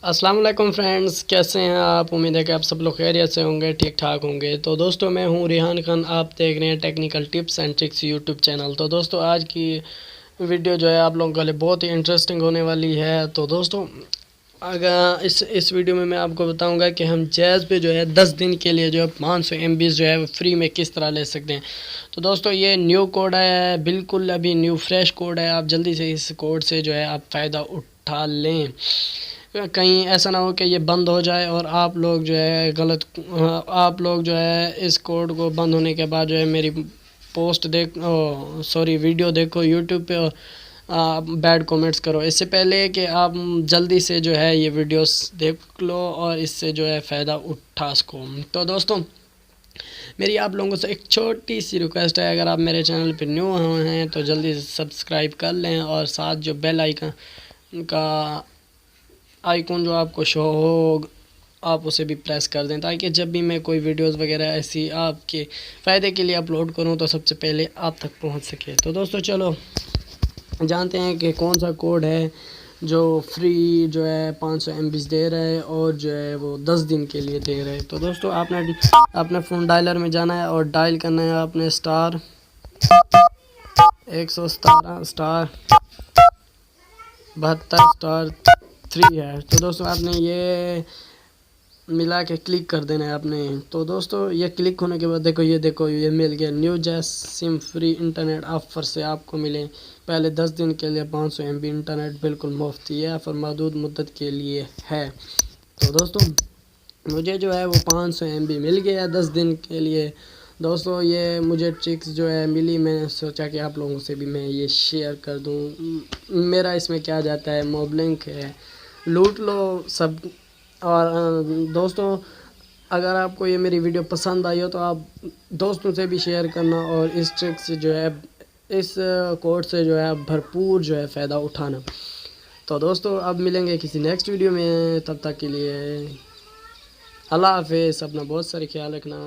अस्सलाम वालेकुम फ्रेंड्स, कैसे हैं आप। उम्मीद है कि आप सब लोग खैरियत से होंगे, ठीक ठाक होंगे। तो दोस्तों, मैं हूं रिहान खान, आप देख रहे हैं technical tips and tricks YouTube channel. तो दोस्तों, आज की वीडियो जो है आप लोगों के लिए बहुत ही इंटरेस्टिंग होने वाली है। तो दोस्तों, अगर इस वीडियो में मैं आपको बताऊंगा कि हम जैज़ पे जो है 10 दिन के लिए जो है 500 MB जो है वो फ्री में किस तरह ले सकते हैं। तो दोस्तों, ये न्यू कोड है, बिल्कुल अभी न्यू फ्रेश कोड है। आप जल्दी से इस कोड से जो है आप फ़ायदा उठा लें, कहीं ऐसा ना हो कि ये बंद हो जाए और आप लोग जो है आप लोग जो है इस कोड को बंद होने के बाद जो है मेरी पोस्ट वीडियो देखो यूट्यूब पे और बैड कमेंट्स करो। इससे पहले कि आप जल्दी से जो है ये वीडियोस देख लो और इससे जो है फ़ायदा उठा सको। तो दोस्तों, मेरी आप लोगों से एक छोटी सी रिक्वेस्ट है, अगर आप मेरे चैनल पर न्यू हैं तो जल्दी से सब्सक्राइब कर लें और साथ जो बेल आइकन का आइकॉन जो आपको शो हो आप उसे भी प्रेस कर दें, ताकि जब भी मैं कोई वीडियोस वगैरह ऐसी आपके फ़ायदे के लिए अपलोड करूं तो सबसे पहले आप तक पहुंच सके। तो दोस्तों, चलो जानते हैं कि कौन सा कोड है जो फ्री जो है 500 MB दे रहा है और जो है वो 10 दिन के लिए दे रहा है। तो दोस्तों, आपने अपने फ़ोन डायलर में जाना है और डायल करना है आपने स्टार 117 स्टार 72 स्टार 3 है। तो दोस्तों, आपने ये मिला के क्लिक कर देना है आपने। तो दोस्तों, ये क्लिक होने के बाद देखो ये मिल गया new jazz SIM free internet offer से आपको मिले पहले 10 दिन के लिए 500 MB इंटरनेट बिल्कुल मुफ्त। ये ऑफ़र महदूद मुद्दत के लिए है। तो दोस्तों, मुझे जो है वो 500 MB मिल गया 10 दिन के लिए। दोस्तों, ये मुझे ट्रिक्स जो है मिली, मैंने सोचा कि आप लोगों से भी मैं ये शेयर कर दूं। मेरा इसमें क्या जाता है, मोबलिंक है, लूट लो सब। और दोस्तों, अगर आपको ये मेरी वीडियो पसंद आई हो तो आप दोस्तों से भी शेयर करना और इस ट्रिक से जो है इस कोड से जो है भरपूर जो है फ़ायदा उठाना। तो दोस्तों, अब मिलेंगे किसी नेक्स्ट वीडियो में, तब तक के लिए अल्लाह हाफ़िज़। अपना बहुत सारे ख्याल रखना।